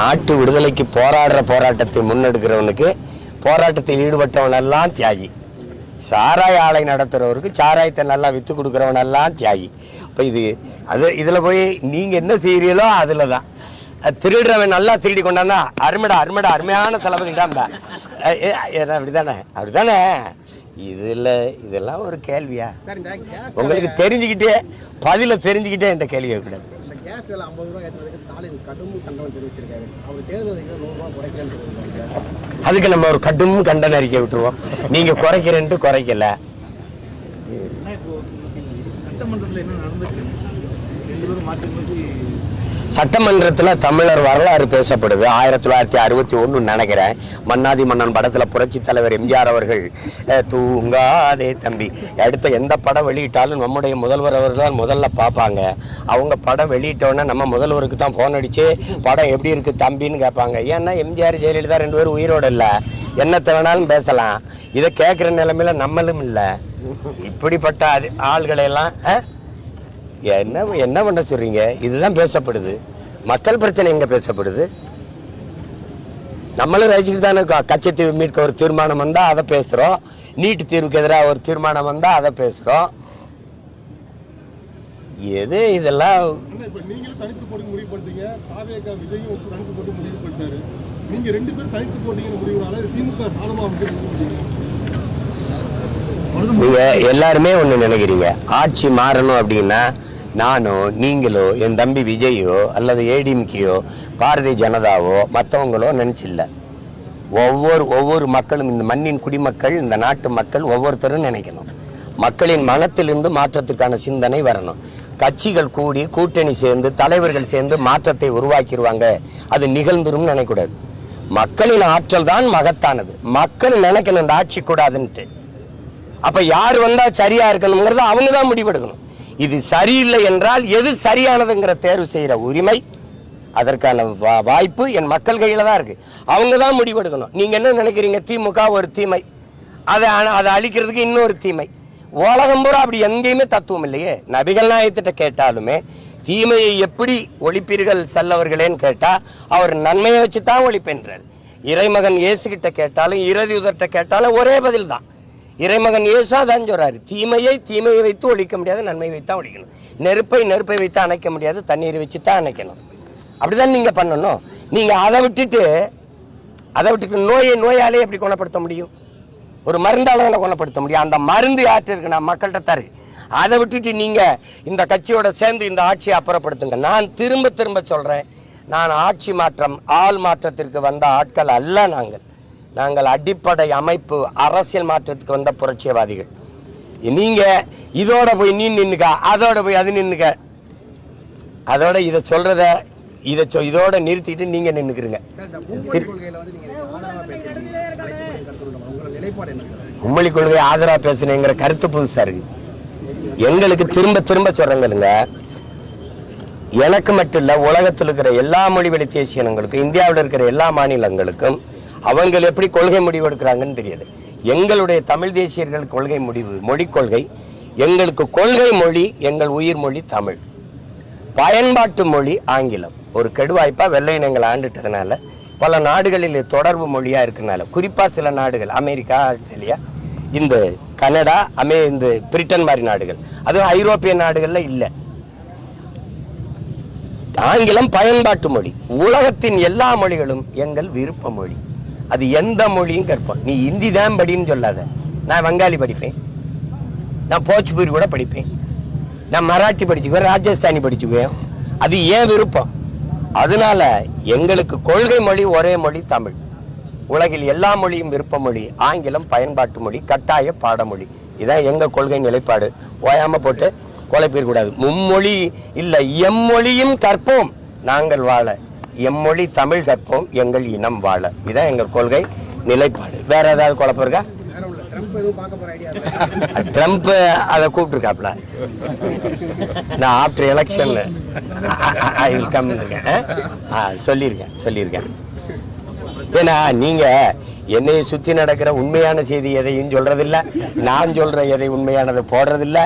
நாட்டு விடுதலைக்கு போராடுற போராட்டத்தை முன்னெடுக்கிறவனுக்கு போராட்டத்தில் ஈடுபட்டவனெல்லாம் தியாகி. சாராய ஆலை நடத்துறவருக்கு சாராயத்தை நல்லா வித்து கொடுக்குறவனெல்லாம் தியாகி. இப்போ இதில் போய் நீங்கள் என்ன செய்கிறீங்களோ அதில் தான் திருடுறவன் நல்லா திருடி கொண்டாந்தா அருமைடா அருமைடா அருமையான தளபதிடாம்பா அப்படிதானே இதெல்லாம் ஒரு கேள்வியா? உங்களுக்கு தெரிஞ்சுக்கிட்டே பதில தெரிஞ்சுக்கிட்டே இந்த கேள்வியை கூடாது. அதுக்கு நம்ம ஒரு கடும் கண்டன அறிக்கை விட்டுருவோம். நீங்க குறைக்கிறேன்ட்டு குறைக்கல. சட்டமன்றத்தில் தமிழர் வரலாறு பேசப்படுது. 1961 நினைக்கிறேன். மன்னாதி மன்னன் படத்தில் புரட்சி தலைவர் எம்ஜிஆர் அவர்கள் தூங்காதே தம்பி அடுத்த எந்த படம் வெளியிட்டாலும் நம்முடைய முதல்வர் அவர்கள் தான் முதல்ல பார்ப்பாங்க. அவங்க படம் வெளியிட்டோன்னே நம்ம முதல்வருக்கு தான் ஃபோன் அடித்து படம் எப்படி இருக்குது தம்பின்னு கேட்பாங்க. ஏன்னா எம்ஜிஆர் ஜெயலலிதா 2 பேரும் உயிரோடு இல்லை. என்னத்தை வேணாலும் பேசலாம். இதை கேட்குற நிலைமையில நம்மளும் இல்லை. இப்படிப்பட்ட ஆள்களையெல்லாம் என்ன பண்ண சொல்றீங்க? இதுதான் பேசப்படுது. மக்கள் பிரச்சனை எங்க பேசப்படுது? நம்மளும் ரசிச்சுட்டு தானே கச்சத்தீவு மீட்க ஒரு தீர்மானம் வந்தா அதை பேசுறோம். நீட்டு தீர்வுக்கு எதிராக ஒரு தீர்மானம் வந்தா அதை பேசுறோம். எது இதெல்லாம் நீங்க எல்லாருமே ஒண்ணு நினைக்கிறீங்க. ஆட்சி மாறணும் அப்படின்னா நானோ நீங்களோ என் தம்பி விஜயோ அல்லது ஏடிஎம்கேயோ பாரதிய ஜனதாவோ மற்றவங்களோ நினைச்சில்ல. ஒவ்வொரு மக்களும், இந்த மண்ணின் குடிமக்கள், இந்த நாட்டு மக்கள் ஒவ்வொருத்தரும் நினைக்கணும். மக்களின் மனத்திலிருந்து மாற்றத்துக்கான சிந்தனை வரணும். கட்சிகள் கூடி கூட்டணி சேர்ந்து தலைவர்கள் சேர்ந்து மாற்றத்தை உருவாக்கிடுவாங்க, அது நிகழ்ந்துரும் நினைக்கூடாது. மக்களின் ஆற்றல் தான் மகத்தானது. மக்கள் நினைக்கணும் இந்த ஆட்சி கூடாதுன்ட்டு. அப்ப யார் வந்தா சரியா இருக்கணுங்கிறத அவங்க தான் முடிவெடுக்கணும். இது சரியில்லை என்றால் எது சரியானதுங்கிற தேர்வு செய்யற உரிமை, அதற்கான வாய்ப்பு என் மக்கள் கையில தான் இருக்கு. அவங்க தான் முடிவெடுக்கணும். நீங்க என்ன நினைக்கிறீங்க? திமுக ஒரு தீமை, அதை அழிக்கிறதுக்கு இன்னொரு தீமை. உலகம் பூரா அப்படி எங்கேயுமே தத்துவம் இல்லையே. நபிகள் நாயகத்திட்ட கேட்டாலுமே தீமையை எப்படி ஒழிப்பீர்கள் செல்லவர்களேன்னு கேட்டா அவர் நன்மையை வச்சுதான் ஒழிப்பென்றார். இறைமகன் இயேசுகிட்ட கேட்டாலும் இறுதியுதர்கிட்ட கேட்டாலும் ஒரே பதில் தான். இறைமகன் இயேசா தான் சொல்றாரு, தீமையை வைத்து ஒழிக்க முடியாது, நன்மை வைத்தான் ஒழிக்கணும். நெருப்பை வைத்து அணைக்க முடியாது, தண்ணீரை வச்சு தான் அணைக்கணும். அப்படிதான் நீங்க பண்ணணும். நீங்க அதை விட்டுட்டு நோயாலே எப்படி குணப்படுத்த முடியும்? ஒரு மருந்தால குணப்படுத்த முடியும். அந்த மருந்து யார்கிட்ட இருக்கு? நான் மக்கள்கிட்ட தரு. அதை விட்டுட்டு நீங்க இந்த கட்சியோட சேர்ந்து இந்த ஆட்சியை அப்புறப்படுத்துங்க. நான் திரும்ப சொல்றேன், நான் ஆட்சி மாற்றம் ஆள் மாற்றத்திற்கு வந்த ஆட்கள் அல்ல. நாங்கள் அடிப்படை அமைப்பு அரசியல் மாற்றத்துக்கு வந்த புரட்சியவாதிகள். நீங்க இதோட போய் நீ நின்னுக்க, அதோட போய் அது நின்னுக்க, அதோட இதை சொல்றத இதோட நிறுத்திட்டு நீங்க நின்னுக்கிறீங்க. உம்மொழி கொள்கை ஆதரவா பேசுனேங்கிற கருத்து புதுசா இருக்கு. எங்களுக்கு திரும்ப சொல்றேங்க, எனக்கு மட்டும் இல்ல, உலகத்தில் இருக்கிற எல்லா மொழிவழி தேசிய இனங்களுக்கும், இந்தியாவில் இருக்கிற எல்லா மாநிலங்களுக்கும் அவங்க எப்படி கொள்கை முடிவு எடுக்கிறாங்கன்னு தெரியாது. எங்களுடைய தமிழ் தேசியர்கள் கொள்கை முடிவு மொழி கொள்கை, எங்களுக்கு கொள்கை மொழி எங்கள் உயிர் மொழி தமிழ், பயன்பாட்டு மொழி ஆங்கிலம். ஒரு கெடுவாய்ப்பா வெள்ளை இனங்கள் ஆண்டுட்டதுனால பல நாடுகளில் தொடர்பு மொழியா இருக்கிறதுனால, குறிப்பா சில நாடுகள் அமெரிக்கா, ஆஸ்திரேலியா, இந்த கனடா, இந்த பிரிட்டன் மாதிரி நாடுகள், அதுவும் ஐரோப்பிய நாடுகள்ல இல்லை. ஆங்கிலம் பயன்பாட்டு மொழி. உலகத்தின் எல்லா மொழிகளும் எங்கள் விருப்ப மொழி. அது எந்த மொழியும் கற்போம். நீ ஹிந்தி தான் படின்னு சொல்லாத. நான் வங்காளி படிப்பேன், நான் போஜ்பூரி கூட படிப்பேன், நான் மராட்டி படிச்சுக்குவேன், ராஜஸ்தானி படிச்சுக்குவேன். அது ஏன் விருப்பம். அதனால எங்களுக்கு கொள்கை மொழி ஒரே மொழி தமிழ். உலகில் எல்லா மொழியும் விருப்ப மொழி, ஆங்கிலம் பயன்பாட்டு மொழி, கட்டாய பாடமொழி. இதான் எங்க கொள்கை நிலைப்பாடு. ஓயாம போட்டு கொலைப்பிடக்கூடாது. மும்மொழி இல்லை, எம்மொழியும் கற்போம் நாங்கள் வாழ, எம்மொழி தமிழ் கற்போம் எங்கள் இனம் வாழ. இதான் எங்கள் கொள்கை நிலைப்பாடு. வேற ஏதாவது குழப்பம் இருக்கா? ட்ரம்ப் அதை கூப்பிட்டுருக்காப்ல. நான் ஆஃப்டர் எலெக்ஷன்ல சொல்லியிருக்கேன். ஏன்னா நீங்க என்னைய சுத்தி நடக்கிற உண்மையான செய்தி எதையும் சொல்றதில்ல, நான் சொல்ற எதை உண்மையானதை போடுறதில்ல.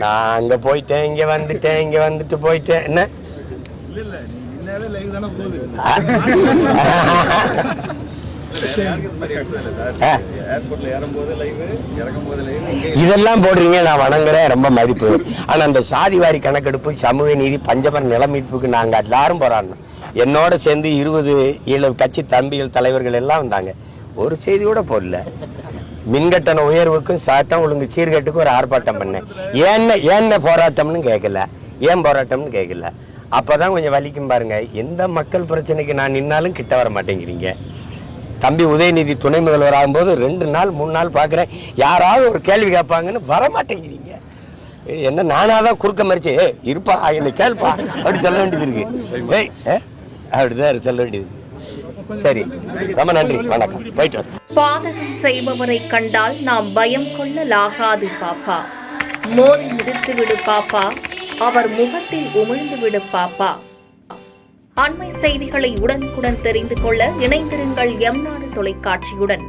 நான் அங்க போயிட்டேன், இங்க வந்துட்டு போயிட்டேன். என்ன இதெல்லாம் போடுறீங்க, நான் வணங்குறேன், ரொம்ப மதிப்பு. ஆனா அந்த சாதிவாரி கணக்கெடுப்பு, சமூக நீதி, பஞ்சமர் நில மீட்புக்கு நாங்க எல்லாரும் போராடணும். என்னோட சேர்ந்து 20 கட்சி தம்பிகள் தலைவர்கள் எல்லாம் வந்தாங்க. ஒரு செய்தி கூட போடல. மின்கட்டண உயர்வுக்கும் சட்டம் ஒழுங்கு சீர்கேட்டுக்கும் ஒரு ஆர்ப்பாட்டம் பண்ணேன். ஏன்ன போராட்டம்னு கேட்கல, ஏன் போராட்டம்னு கேட்கல. அப்பதான் கொஞ்சம் வலிக்கும் பாருங்க. எந்த மக்கள் பிரச்சனைக்கு நான் நின்னாலும் கிட்ட வர மாட்டேங்கிறீங்க. தம்பி உதயநிதி துணை முதல்வர் ஆகும்போது 2 நாள் 3 நாள் பார்க்குறேன், யாராவது ஒரு கேள்வி கேட்பாங்கன்னு வர மாட்டேங்கிறீங்க. என்ன நானாதான் குறுக்க மறிச்சு இருப்பா என்னை கேள்ப்பா அப்படி சொல்ல வேண்டியது இருக்கு. அப்படிதான் சொல்ல வேண்டியது. சரி, ரொம்ப நன்றி, வணக்கம், போயிட்டு. பாதகம் செய்பவரை கண்டால் நாம் பயம் கொள்ளலாகாது பாப்பா. மோதி மிதித்து விடு பாப்பா, அவர் முகத்தில் உமிழ்ந்து விடு பாப்பா. அண்மை செய்திகளை உடனுக்குடன் தெரிந்து கொள்ள இணைந்திருங்கள் எம் நாடு தொலைக்காட்சியுடன்.